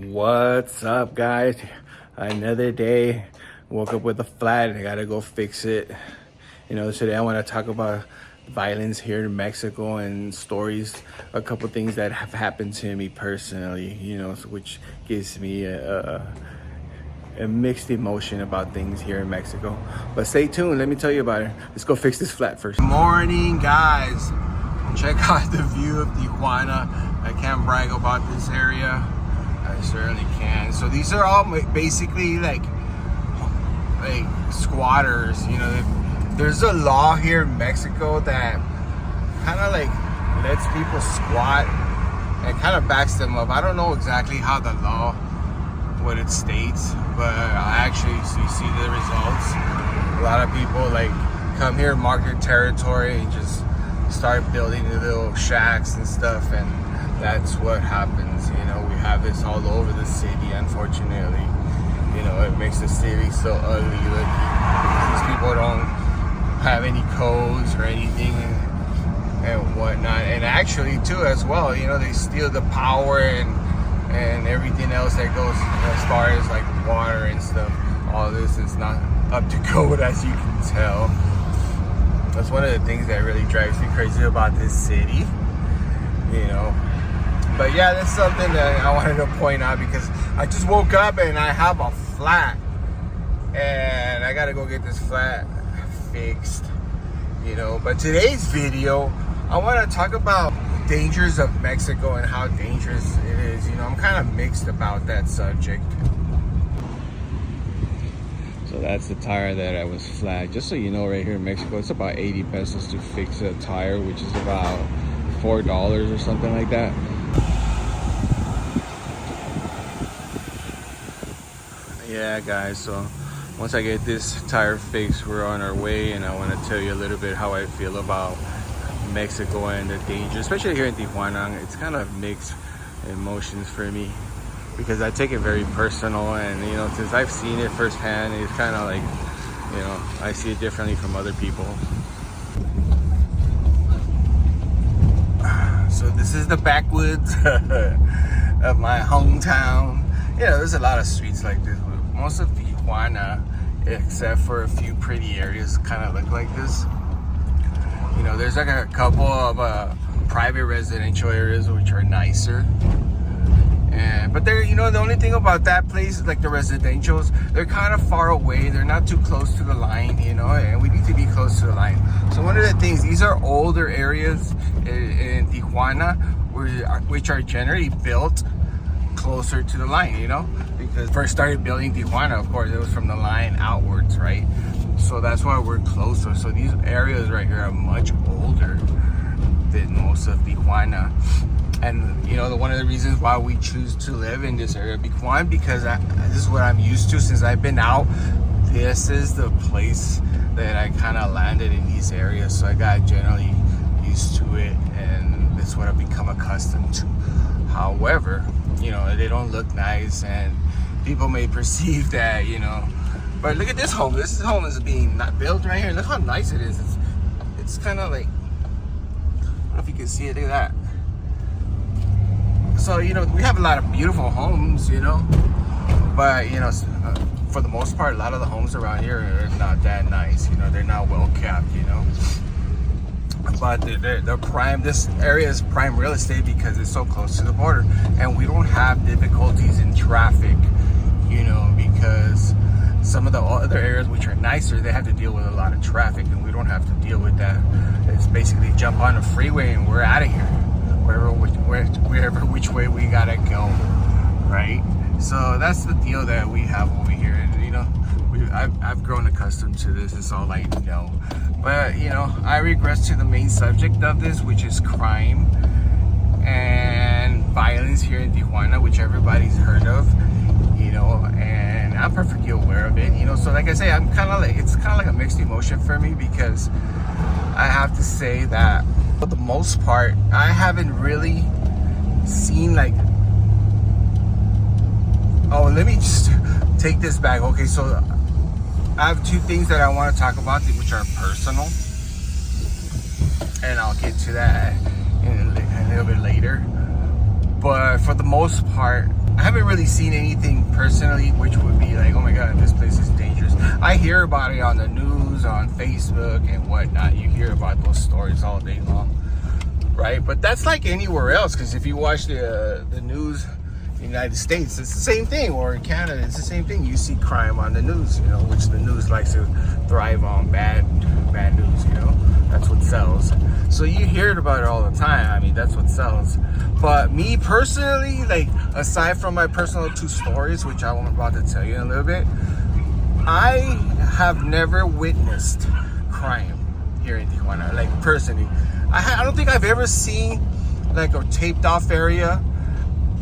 What's up, guys? Another day. Woke up with a flat. I gotta go fix it. Today I want to talk about violence here in Mexico and stories, a couple things that have happened to me personally, which gives me a mixed emotion about things here in Mexico. But stay tuned. Let me tell you about it. Let's go fix this flat first. Morning, guys. Check out the view of Tijuana. I can't brag about this area. I certainly can. So these are all basically like squatters. There's a law here in Mexico that kind of like lets people squat and kind of backs them up. I don't know exactly how the law, what it states, but I actually see the results. A lot of people come here, mark their territory, and just start building the little shacks and stuff, and that's what happens. We have this all over the city, unfortunately. It makes the city so ugly looking. These people don't have any codes or anything and whatnot. And actually, too, as well, they steal the power and everything else that goes as far as water and stuff. All this is not up to code, as you can tell. That's one of the things that really drives me crazy about this city, But yeah, that's something that I wanted to point out because I just woke up and I have a flat. And I gotta go get this flat fixed, But today's video, I want to talk about dangers of Mexico and how dangerous it is. I'm kind of mixed about that subject. So that's the tire that I was flat. Just so you know, right here in Mexico, it's about 80 pesos to fix a tire, which is about $4 or something like that. Yeah, guys, so once I get this tire fixed, we're on our way, and I want to tell you a little bit how I feel about Mexico and the danger, especially here in Tijuana. It's kind of mixed emotions for me because I take it very personal, and since I've seen it firsthand, it's kind of I see it differently from other people. So this is the backwoods of my hometown. There's a lot of streets like this. Most of Tijuana, except for a few pretty areas, kind of look like this. There's a couple of private residential areas which are nicer. But they're, the only thing about that place, like the residentials, they're kind of far away. They're not too close to the line, and we need to be close to the line. So one of the things, these are older areas in Tijuana, which are generally built closer to the line, because first started building Tijuana, of course, it was from the line outwards, right? So that's why we're closer. So these areas right here are much older than most of Tijuana. And one of the reasons why we choose to live in this area, one, because this is what I'm used to since I've been out. This is the place that I kind of landed in these areas, so I got generally used to it, and that's what I've become accustomed to. However, they don't look nice, and people may perceive that, but look at this home. This home is being not built right here. Look how nice it is. It's kind of I don't know if you can see it. Look at that. So, we have a lot of beautiful homes, but, for the most part, a lot of the homes around here are not that nice. They're not well kept, But they're prime. This area is prime real estate because it's so close to the border, and we don't have difficulties in traffic, because some of the other areas which are nicer, they have to deal with a lot of traffic, and we don't have to deal with that. It's basically jump on the freeway and we're out of here, wherever which way we gotta go, right? So that's the deal that we have over here, and I've grown accustomed to this. It's all I know. But, I regress to the main subject of this, which is crime and violence here in Tijuana, which everybody's heard of, and I'm perfectly aware of it, So like I say, it's kind of like a mixed emotion for me, because I have to say that for the most part, I haven't really seen oh, let me just take this back. Okay, so I have two things that I want to talk about, which are personal, and I'll get to that in a little bit later. But for the most part, I haven't really seen anything personally which would be like, oh my god, this place is dangerous. I hear about it on the news, on Facebook and whatnot. You hear about those stories all day long, right? But that's like anywhere else, because if you watch the news in the United States, it's the same thing, or in Canada, it's the same thing. You see crime on the news, which the news likes to thrive on bad news, That's what sells. So you hear about it all the time. I mean, that's what sells. But me personally, like, aside from my personal 2 stories, which I'm about to tell you in a little bit, I have never witnessed crime here in Tijuana. Like, personally, I don't think I've ever seen like a taped off area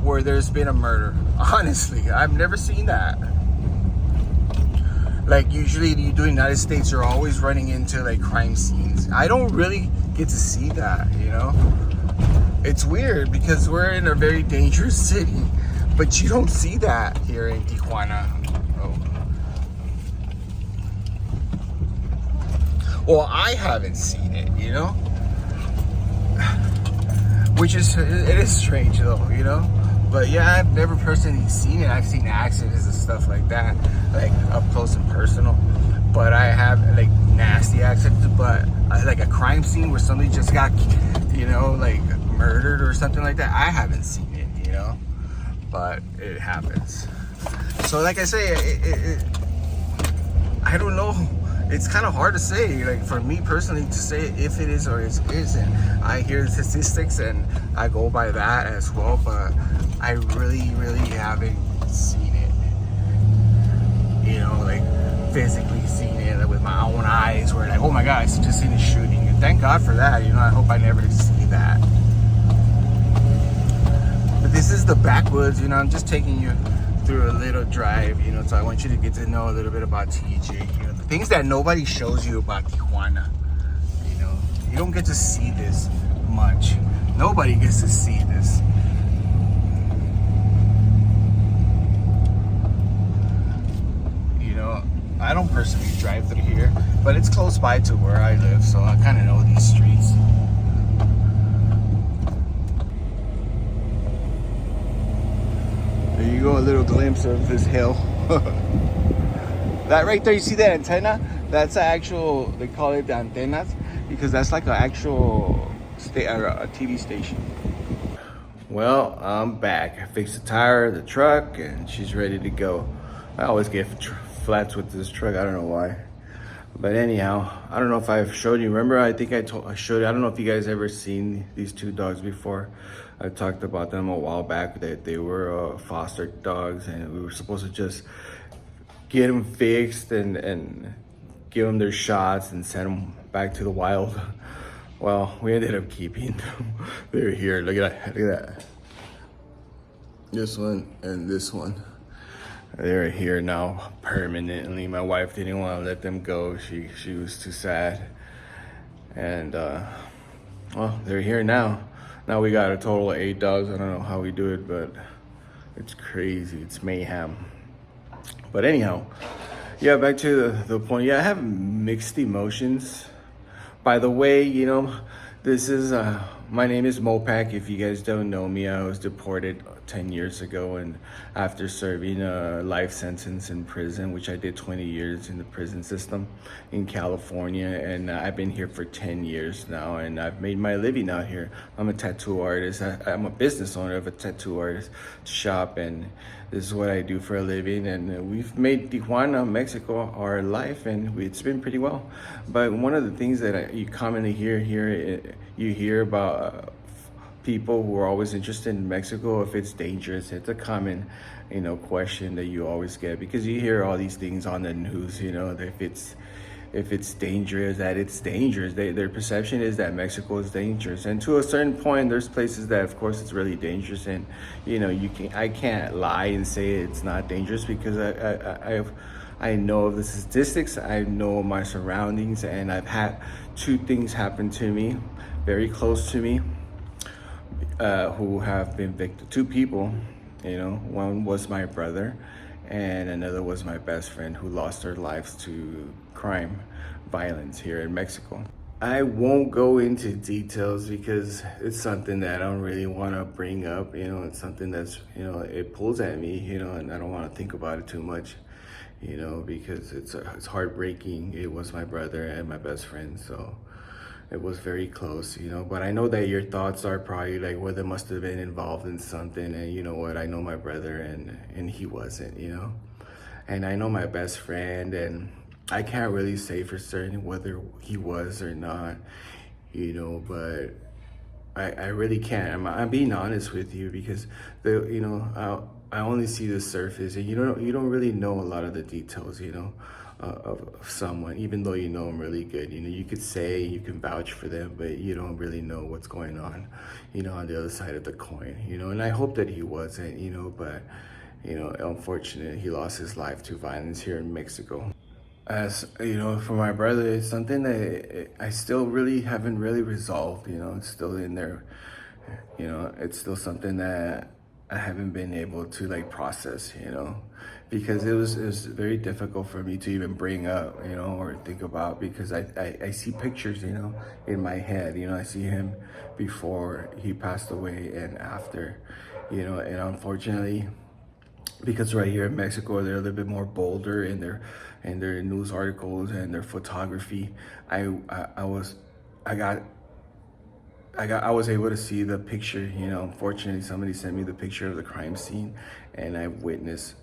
where there's been a murder. Honestly, I've never seen that. Like, usually you do in the United States, you're always running into like crime scenes. I don't really get to see that, It's weird because we're in a very dangerous city, but you don't see that here in Tijuana. Oh. Well, I haven't seen it, Which is, it is strange though, But yeah, I've never personally seen it. I've seen accidents and stuff like that, like up close and personal. But I have like nasty accidents, but like a crime scene where somebody just got, like murdered or something like that. I haven't seen it, but it happens. So like I say, I don't know. It's kind of hard to say, like for me personally, to say if it is or it isn't. I hear the statistics and I go by that as well, but I really haven't seen it, like physically seen it with my own eyes, where like, oh my god, I just seen a shooting. And thank God for that, I hope I never see that. But this is the backwoods, I'm just taking you through a little drive, so I want you to get to know a little bit about TJ, the things that nobody shows you about Tijuana. You don't get to see this much. Nobody gets to see this. I don't personally drive through here, but it's close by to where I live, so I kind of know these streets. There you go, a little glimpse of this hill. That right there, you see that antenna? That's an actual, they call it the antennas, because that's like an actual a TV station. Well, I'm back. I fixed the tire of the truck and she's ready to go. I always get flats with this truck, I don't know why. But anyhow, I don't know if I've showed you. Remember, I think I showed you. I don't know if you guys ever seen these 2 dogs before. I talked about them a while back, that they were foster dogs, and we were supposed to just get them fixed and give them their shots and send them back to the wild. Well, we ended up keeping them. They're here. Look at that. Look at that. This one and this one. They're here now permanently. My wife didn't want to let them go. She was too sad. And well, they're here now. Now we got a total of 8 dogs. I don't know how we do it, but it's crazy. It's mayhem. But anyhow, yeah, back to the point. Yeah, I have mixed emotions. By the way, this is my name is Mopak. If you guys don't know me, I was deported 10 years ago, and after serving a life sentence in prison, which I did 20 years in the prison system in California, and I've been here for 10 years now, and I've made my living out here. I'm a tattoo artist. I'm a business owner of a tattoo artist shop, and this is what I do for a living. And we've made Tijuana, Mexico, our life, and it's been pretty well. But one of the things that you commonly you hear about people who are always interested in Mexico, if it's dangerous. It's a common, question that you always get, because you hear all these things on the news, if it's dangerous, that it's dangerous. Their perception is that Mexico is dangerous, and to a certain point, there's places that, of course, it's really dangerous, and I can't lie and say it's not dangerous, because I know of the statistics, I know my surroundings, and I've had 2 things happen to me, very close to me, who have been victims. 2 people, one was my brother, and another was my best friend, who lost their lives to crime, violence here in Mexico. I won't go into details because it's something that I don't really want to bring up. It's something that's, it pulls at me, and I don't want to think about it too much, because it's heartbreaking. It was my brother and my best friend, so it was very close, But I know that your thoughts are probably like, well, they must have been involved in something, and you know what? I know my brother, and he wasn't, and I know my best friend, and I can't really say for certain whether he was or not, but I really can't. I'm being honest with you because I only see the surface, and you don't really know a lot of the details, of someone, even though you know them really good. You could say you can vouch for them, but you don't really know what's going on, on the other side of the coin, And I hope that he wasn't, but unfortunately, he lost his life to violence here in Mexico. As for my brother, it's something that I still really haven't really resolved. It's still in there. It's still something that I haven't been able to like process. Because it was very difficult for me to even bring up, or think about, because I see pictures, in my head. I see him before he passed away and after, and unfortunately, because right here in Mexico they're a little bit more bolder in their news articles and their photography. I was I got I was able to see the picture. Unfortunately, somebody sent me the picture of the crime scene, and I witnessed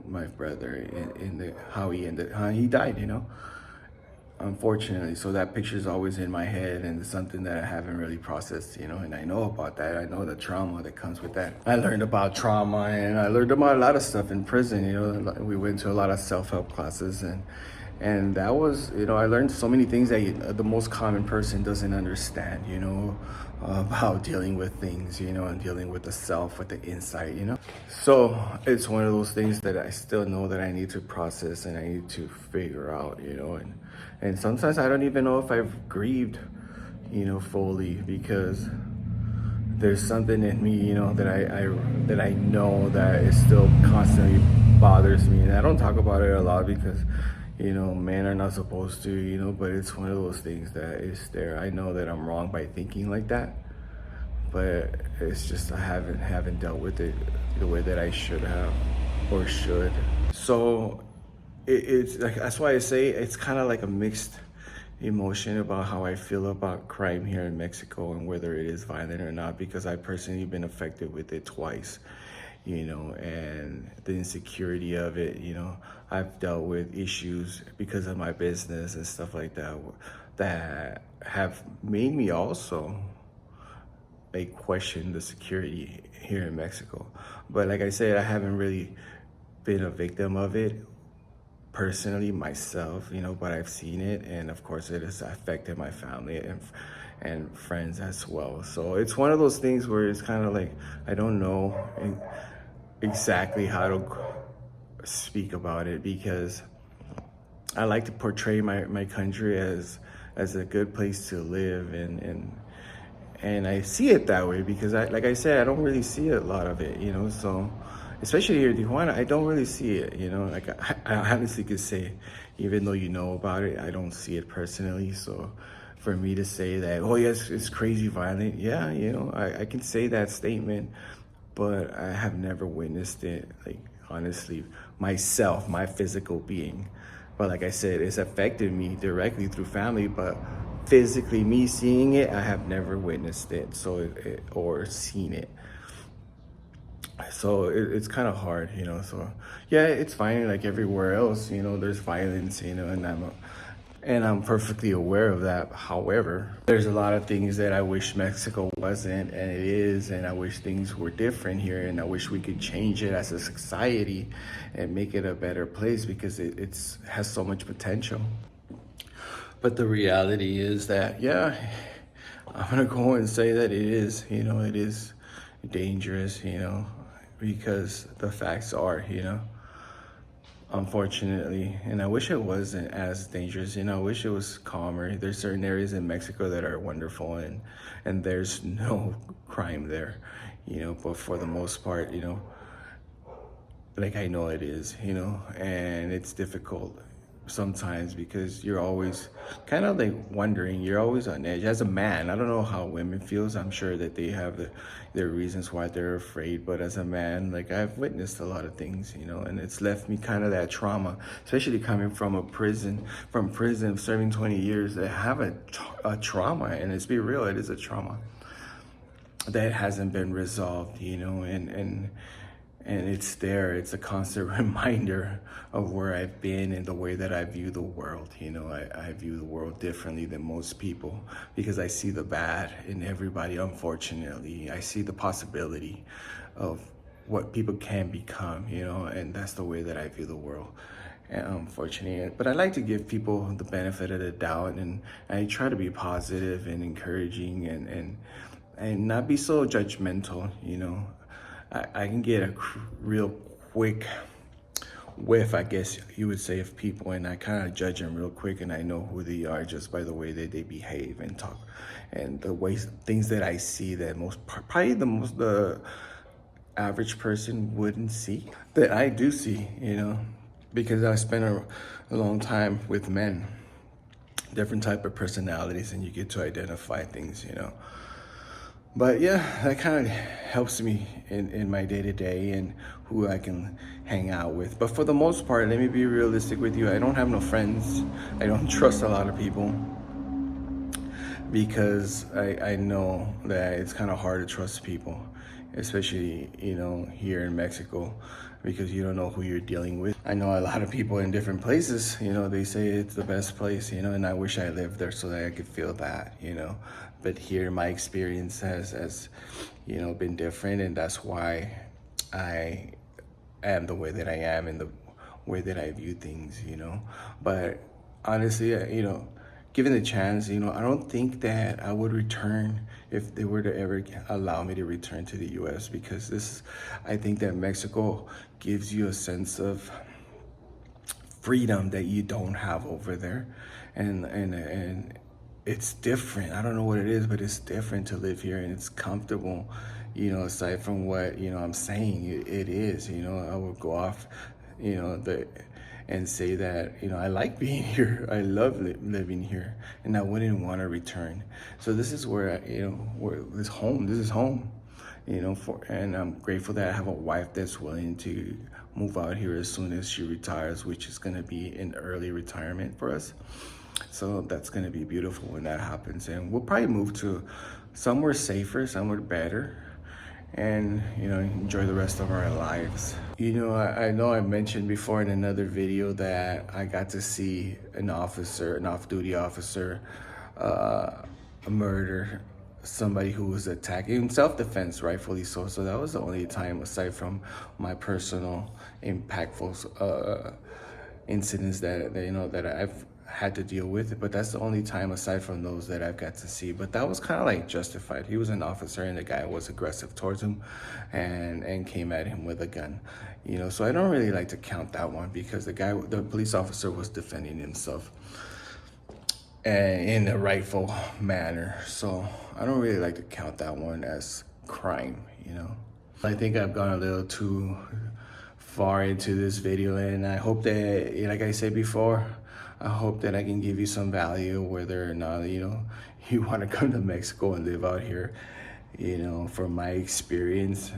my brother in the how he died. Unfortunately, so that picture is always in my head, and it's something that I haven't really processed, and I know about that. I know the trauma that comes with that. I learned about trauma, and I learned about a lot of stuff in prison. We went to a lot of self-help classes, and that was, I learned so many things that the most common person doesn't understand, about dealing with things, and dealing with the self, with the insight, So it's one of those things that I still know that I need to process and I need to figure out, and sometimes I don't even know if I've grieved, fully, because there's something in me, that I know that it still constantly bothers me, and I don't talk about it a lot because, men are not supposed to, but it's one of those things that is there. I know that I'm wrong by thinking like that, but it's just I haven't dealt with it the way that I should have or should. So it's like, that's why I say it's kind of like a mixed emotion about how I feel about crime here in Mexico and whether it is violent or not, because I personally been affected with it twice, and the insecurity of it. I've dealt with issues because of my business and stuff like that that have made me also like question the security here in Mexico. But like I said, I haven't really been a victim of it personally myself, but I've seen it, and of course it has affected my family and friends as well. So it's one of those things where it's kind of like I don't know exactly how to speak about it, because I like to portray my country as a good place to live, and I see it that way because like I said, I don't really see a lot of it, so especially here in Tijuana, I don't really see it, like I honestly could say, even though about it, I don't see it personally. So for me to say that, oh yes, it's crazy violent, yeah, I can say that statement, but I have never witnessed it, like honestly, myself, my physical being. But like I said, it's affected me directly through family, but physically me seeing it, I have never witnessed it, or seen it. So it's kind of hard, so yeah, it's fine like everywhere else, there's violence, and I'm perfectly aware of that. However, there's a lot of things that I wish Mexico wasn't, and it is, and I wish things were different here, and I wish we could change it as a society and make it a better place, because it's has so much potential. But the reality is that, yeah, I'm gonna go and say that it is dangerous, because the facts are, unfortunately. And I wish it wasn't as dangerous, I wish it was calmer. There's certain areas in Mexico that are wonderful, and there's no crime there, but for the most part, like I know it is, and it's difficult sometimes, because you're always kind of like wondering, you're always on edge. As a man, I don't know how women feels. I'm sure that they have their reasons why they're afraid, but as a man, like, I've witnessed a lot of things, and it's left me kind of that trauma, especially coming from prison, serving 20 years. I have a trauma, and let's be real, it is a trauma that hasn't been resolved, and it's there. It's a constant reminder of where I've been and the way that I view the world. I view the world differently than most people, because I see the bad in everybody. Unfortunately, I see the possibility of what people can become, and that's the way that I view the world. And unfortunately, but I like to give people the benefit of the doubt, and I try to be positive and encouraging, and not be so judgmental. I can get a real quick whiff, I guess you would say, of people, and I kind of judge them real quick, and I know who they are just by the way that they behave and talk, and the ways, things that I see that probably the average person wouldn't see, that I do see, because I spent a long time with men, different type of personalities, and you get to identify things, But yeah, that kind of helps me in my day-to-day and who I can hang out with. But for the most part, let me be realistic with you. I don't have no friends. I don't trust a lot of people, because I know that it's kind of hard to trust people, especially, here in Mexico, because you don't know who you're dealing with. I know a lot of people in different places, they say it's the best place, and I wish I lived there so that I could feel that, But here, my experience has been different, and that's why I am the way that I am and the way that I view things, But honestly, given the chance, I don't think that I would return if they were to ever allow me to return to the U.S., because I think that Mexico gives you a sense of freedom that you don't have over there, and it's different. I don't know what it is, but it's different to live here, and it's comfortable, aside from what, I'm saying it is, I would go off, and say that, I like being here. I love living here, and I wouldn't want to return. So this is where, this is home, and I'm grateful that I have a wife that's willing to move out here as soon as she retires, which is going to be an early retirement for us. So that's going to be beautiful when that happens. And we'll probably move to somewhere safer, somewhere better, and, enjoy the rest of our lives. I know I mentioned before in another video that I got to see an off-duty officer, murder somebody who was attacking in self-defense, rightfully so. So that was the only time, aside from my personal impactful incidents that I've had to deal with, but that's the only time aside from those that I've got to see. But that was kind of like justified. He was an officer, and the guy was aggressive towards him and came at him with a gun, so I don't really like to count that one, because the police officer was defending himself in a rightful manner. So I don't really like to count that one as crime, I think I've gone a little too far into this video, and I hope that, like I said before, I hope that I can give you some value, whether or not, you want to come to Mexico and live out here, from my experience,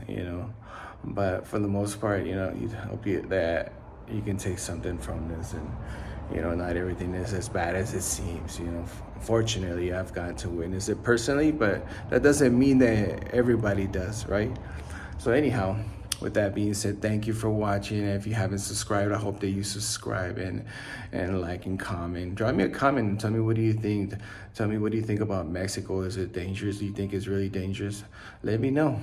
but for the most part, I hope that you can take something from this, and, not everything is as bad as it seems, Fortunately, I've gotten to witness it personally, but that doesn't mean that everybody does, right? So anyhow, with that being said, thank you for watching. And if you haven't subscribed, I hope that you subscribe and like and comment. Drop me a comment and tell me, what do you think? Tell me, what do you think about Mexico? Is it dangerous? Do you think it's really dangerous? Let me know.